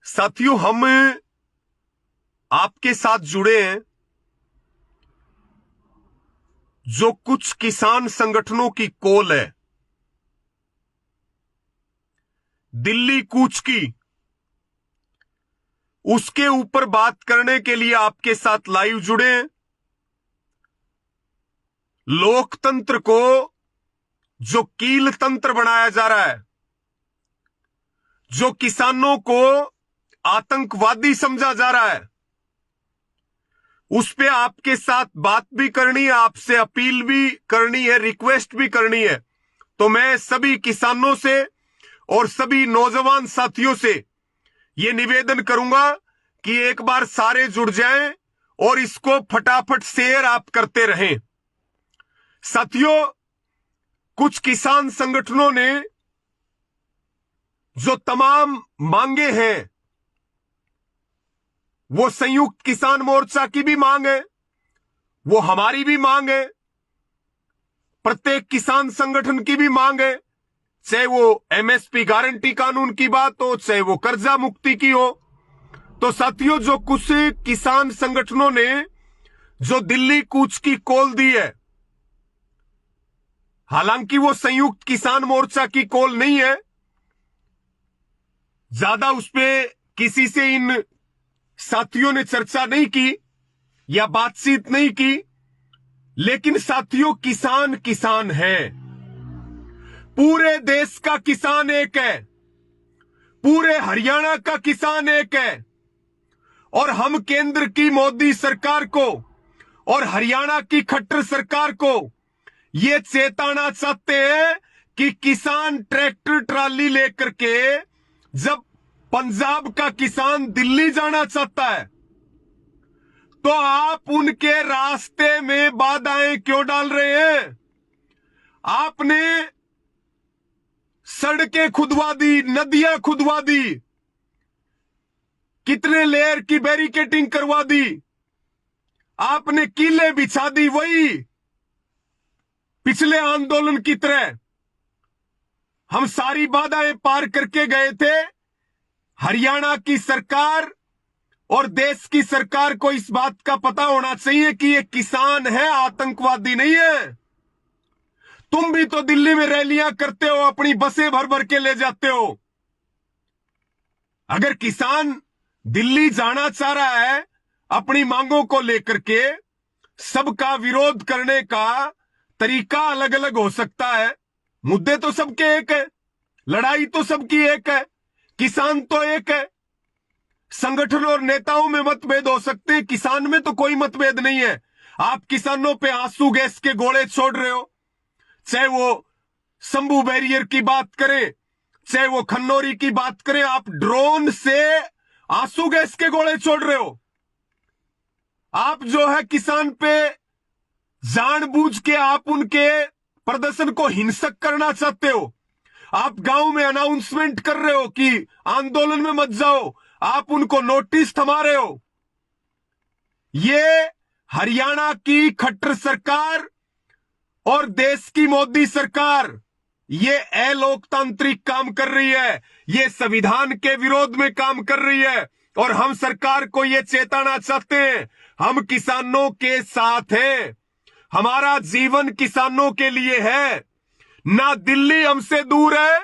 साथियों, हम आपके साथ जुड़े हैं जो कुछ किसान संगठनों की कॉल है दिल्ली कूच की, उसके ऊपर बात करने के लिए आपके साथ लाइव जुड़े हैं। लोकतंत्र को जो कील तंत्र बनाया जा रहा है, जो किसानों को आतंकवादी समझा जा रहा है, उस पे आपके साथ बात भी करनी है, आपसे अपील भी करनी है, रिक्वेस्ट भी करनी है। तो मैं सभी किसानों से और सभी नौजवान साथियों से यह निवेदन करूंगा कि एक बार सारे जुड़ जाएं और इसको फटाफट शेयर आप करते रहें। साथियों, कुछ किसान संगठनों ने जो तमाम मांगे हैं, वो संयुक्त किसान मोर्चा की भी मांग है, वो हमारी भी मांग है, प्रत्येक किसान संगठन की भी मांग है, चाहे वो एमएसपी गारंटी कानून की बात हो, चाहे वो कर्जा मुक्ति की हो। तो साथियों, जो कुछ किसान संगठनों ने जो दिल्ली कूच की कॉल दी है, हालांकि वो संयुक्त किसान मोर्चा की कॉल नहीं है, ज्यादा उस पे किसी से इन साथियों ने चर्चा नहीं की या बातचीत नहीं की, लेकिन साथियों, किसान किसान है। पूरे देश का किसान एक है, पूरे हरियाणा का किसान एक है, और हम केंद्र की मोदी सरकार को और हरियाणा की खट्टर सरकार को ये चेताना चाहते हैं कि किसान ट्रैक्टर ट्राली लेकर के जब पंजाब का किसान दिल्ली जाना चाहता है, तो आप उनके रास्ते में बाधाएं क्यों डाल रहे हैं? आपने सड़कें खुदवा दी, नदियां खुदवा दी, कितने लेयर की बैरिकेटिंग करवा दी, आपने किले बिछा दी, वही पिछले आंदोलन की तरह हम सारी बाधाएं पार करके गए थे। हरियाणा की सरकार और देश की सरकार को इस बात का पता होना चाहिए कि ये किसान है, आतंकवादी नहीं है। तुम भी तो दिल्ली में रैलियां करते हो, अपनी बसें भर भर के ले जाते हो। अगर किसान दिल्ली जाना चाह रहा है अपनी मांगों को लेकर के, सबका विरोध करने का तरीका अलग अलग हो सकता है, मुद्दे तो सबके एक है, लड़ाई तो सबकी एक है, किसान तो एक है। संगठन और नेताओं में मतभेद हो सकते हैं, किसान में तो कोई मतभेद नहीं है। आप किसानों पे आंसू गैस के गोले छोड़ रहे हो, चाहे वो शंभू बैरियर की बात करें, चाहे वो खन्नौरी की बात करें, आप ड्रोन से आंसू गैस के गोले छोड़ रहे हो। आप जो है किसान पे जानबूझ के आप उनके प्रदर्शन को हिंसक करना चाहते हो। आप गांव में अनाउंसमेंट कर रहे हो कि आंदोलन में मत जाओ, आप उनको नोटिस थमा रहे हो। ये हरियाणा की खट्टर सरकार और देश की मोदी सरकार ये अलोकतांत्रिक काम कर रही है, ये संविधान के विरोध में काम कर रही है, और हम सरकार को ये चेताना चाहते हैं, हम किसानों के साथ हैं, हमारा जीवन किसानों के लिए है। ना दिल्ली हमसे दूर है,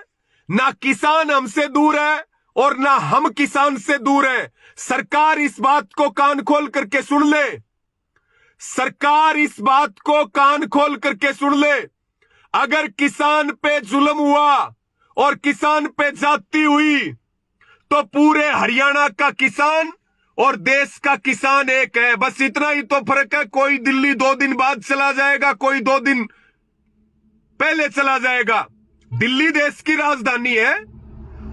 ना किसान हमसे दूर है, और ना हम किसान से दूर हैं। सरकार इस बात को कान खोल करके सुन ले, सरकार इस बात को कान खोल करके सुन ले। अगर किसान पे जुल्म हुआ और किसान पे जाती हुई, तो पूरे हरियाणा का किसान और देश का किसान एक है। बस इतना ही तो फर्क है, कोई दिल्ली 2 दिन बाद चला जाएगा, कोई 2 दिन पहले चला जाएगा। दिल्ली देश की राजधानी है,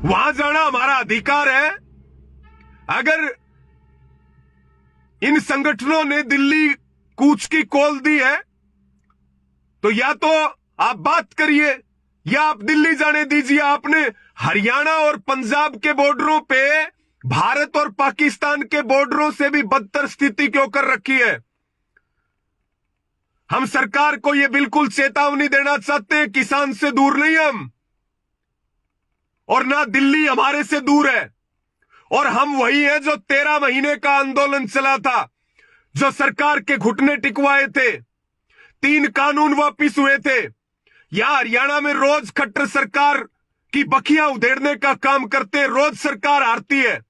वहां जाना हमारा अधिकार है। अगर इन संगठनों ने दिल्ली कूच की कॉल दी है, तो या तो आप बात करिए या आप दिल्ली जाने दीजिए। आपने हरियाणा और पंजाब के बॉर्डरों पे भारत और पाकिस्तान के बॉर्डरों से भी बदतर स्थिति क्यों कर रखी है? हम सरकार को यह बिल्कुल चेतावनी देना चाहते हैं, किसान से दूर नहीं हम, और ना दिल्ली हमारे से दूर है। और हम वही हैं जो 13 महीने का आंदोलन चला था, जो सरकार के घुटने टिकवाए थे, 3 कानून वापिस हुए थे। यहां हरियाणा में रोज खट्टर सरकार की बखियां उधेड़ने का काम करते, रोज सरकार हारती है।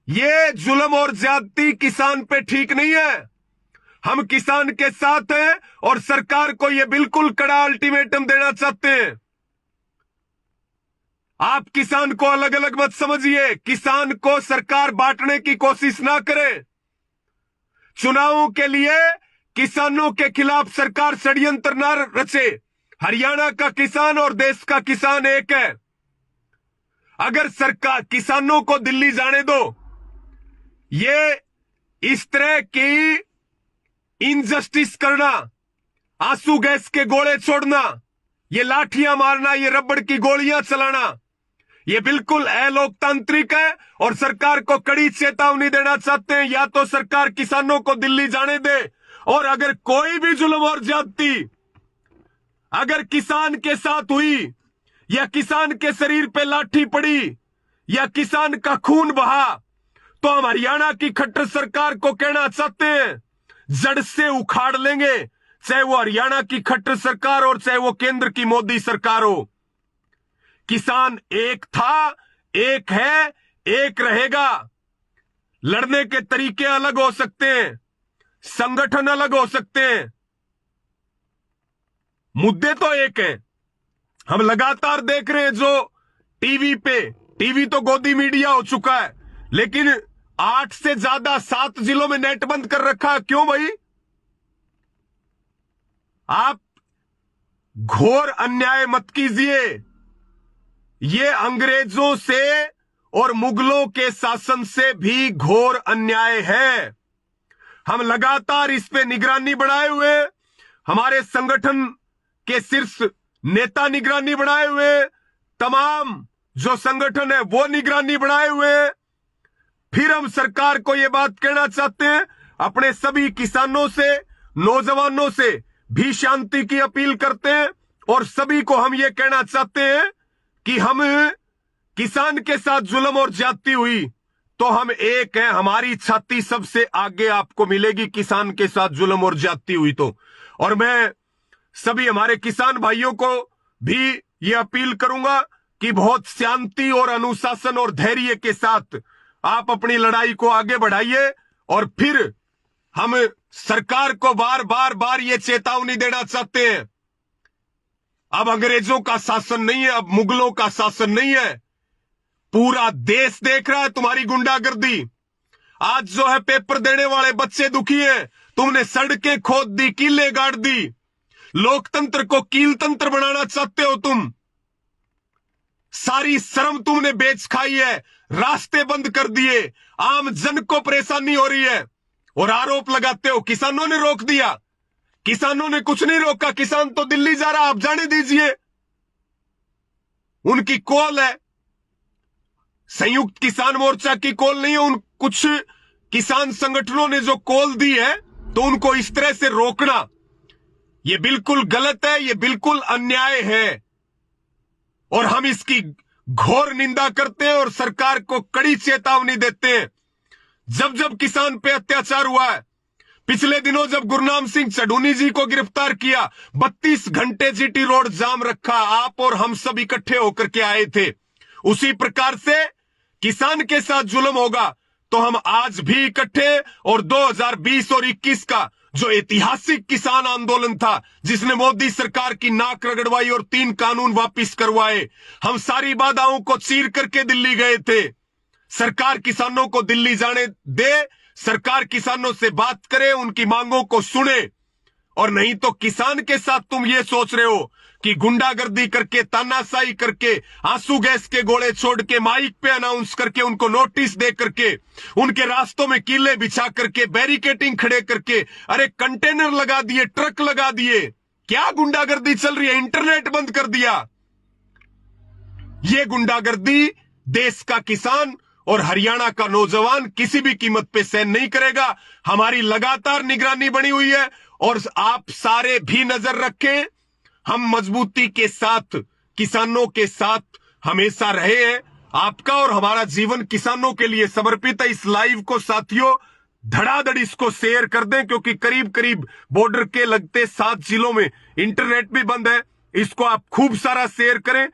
ये जुल्म और ज्यादती किसान पे ठीक नहीं है। हम किसान के साथ हैं और सरकार को यह बिल्कुल कड़ा अल्टीमेटम देना चाहते हैं। आप किसान को अलग अलग मत समझिए, किसान को सरकार बांटने की कोशिश ना करे। चुनावों के लिए किसानों के खिलाफ सरकार षड्यंत्र ना रचे। हरियाणा का किसान और देश का किसान एक है। अगर सरकार किसानों को दिल्ली जाने दो, ये इस तरह की इनजस्टिस करना, आंसू गैस के गोले छोड़ना, ये लाठियां मारना, ये रबड़ की गोलियां चलाना, ये बिल्कुल अलोकतांत्रिक है और सरकार को कड़ी चेतावनी देना चाहते हैं। या तो सरकार किसानों को दिल्ली जाने दे, और अगर कोई भी जुल्म और ज्यादती अगर किसान के साथ हुई, या किसान के शरीर पे लाठी पड़ी, या किसान का खून बहा, तो हम हरियाणा की खट्टर सरकार को कहना चाहते हैं, जड़ से उखाड़ लेंगे, चाहे वो हरियाणा की खट्टर सरकार और चाहे वो केंद्र की मोदी सरकार हो। किसान एक था, एक है, एक रहेगा। लड़ने के तरीके अलग हो सकते हैं, संगठन अलग हो सकते हैं, मुद्दे तो एक है। हम लगातार देख रहे हैं जो टीवी तो गोदी मीडिया हो चुका है, लेकिन 8 से ज्यादा 7 जिलों में नेट बंद कर रखा है। क्यों भाई? आप घोर अन्याय मत कीजिए। ये अंग्रेजों से और मुगलों के शासन से भी घोर अन्याय है। हम लगातार इस पे निगरानी बढ़ाए हुए, हमारे संगठन के शीर्ष नेता निगरानी बढ़ाए हुए, तमाम जो संगठन है वो निगरानी बढ़ाए हुए। फिर हम सरकार को यह बात कहना चाहते हैं, अपने सभी किसानों से, नौजवानों से भी शांति की अपील करते हैं, और सभी को हम ये कहना चाहते हैं कि हम किसान के साथ जुल्म और ज्यादती हुई तो हम एक हैं, हमारी छाती सबसे आगे आपको मिलेगी किसान के साथ जुल्म और ज्यादती हुई तो। और मैं सभी हमारे किसान भाइयों को भी ये अपील करूंगा कि बहुत शांति और अनुशासन और धैर्य के साथ आप अपनी लड़ाई को आगे बढ़ाइए। और फिर हम सरकार को बार ये चेतावनी देना चाहते हैं, अब अंग्रेजों का शासन नहीं है, अब मुगलों का शासन नहीं है। पूरा देश देख रहा है तुम्हारी गुंडागर्दी। आज जो है पेपर देने वाले बच्चे दुखी हैं, तुमने सड़कें खोद दी, किले गाड़ दी, लोकतंत्र को कीलतंत्र बनाना चाहते हो तुम। सारी शर्म तुमने बेच खाई है, रास्ते बंद कर दिए, आम जन को परेशानी हो रही है, और आरोप लगाते हो किसानों ने रोक दिया। किसानों ने कुछ नहीं रोका, किसान तो दिल्ली जा रहा, आप जाने दीजिए, उनकी कॉल है, संयुक्त किसान मोर्चा की कॉल नहीं है। उन कुछ किसान संगठनों ने जो कॉल दी है, तो उनको इस तरह से रोकना यह बिल्कुल गलत है, यह बिल्कुल अन्याय है, और हम इसकी घोर निंदा करते हैं और सरकार को कड़ी चेतावनी देते हैं। जब जब किसान पे अत्याचार हुआ है, पिछले दिनों जब गुरनाम सिंह चढ़ूनी जी को गिरफ्तार किया, 32 घंटे जीटी रोड जाम रखा, आप और हम सब इकट्ठे होकर के आए थे। उसी प्रकार से किसान के साथ जुल्म होगा तो हम आज भी इकट्ठे, और 2020 और 21 का जो ऐतिहासिक किसान आंदोलन था, जिसने मोदी सरकार की नाक रगड़वाई और 3 कानून वापिस करवाए, हम सारी बाधाओं को चीर करके दिल्ली गए थे। सरकार किसानों को दिल्ली जाने दे, सरकार किसानों से बात करे, उनकी मांगों को सुने, और नहीं तो किसान के साथ तुम ये सोच रहे हो कि गुंडागर्दी करके, तानाशाही करके, आंसू गैस के गोले छोड़ के, माइक पे अनाउंस करके, उनको नोटिस दे करके, उनके रास्तों में कीले बिछा करके, बैरिकेटिंग खड़े करके, अरे कंटेनर लगा दिए, ट्रक लगा दिए, क्या गुंडागर्दी चल रही है, इंटरनेट बंद कर दिया। ये गुंडागर्दी देश का किसान और हरियाणा का नौजवान किसी भी कीमत पे सहन नहीं करेगा। हमारी लगातार निगरानी बनी हुई है, और आप सारे भी नजर रखें, हम मजबूती के साथ किसानों के साथ हमेशा रहे हैं। आपका और हमारा जीवन किसानों के लिए समर्पित है। इस लाइव को साथियों धड़ाधड़ इसको शेयर कर दें, क्योंकि करीब करीब बॉर्डर के लगते 7 जिलों में इंटरनेट भी बंद है। इसको आप खूब सारा शेयर करें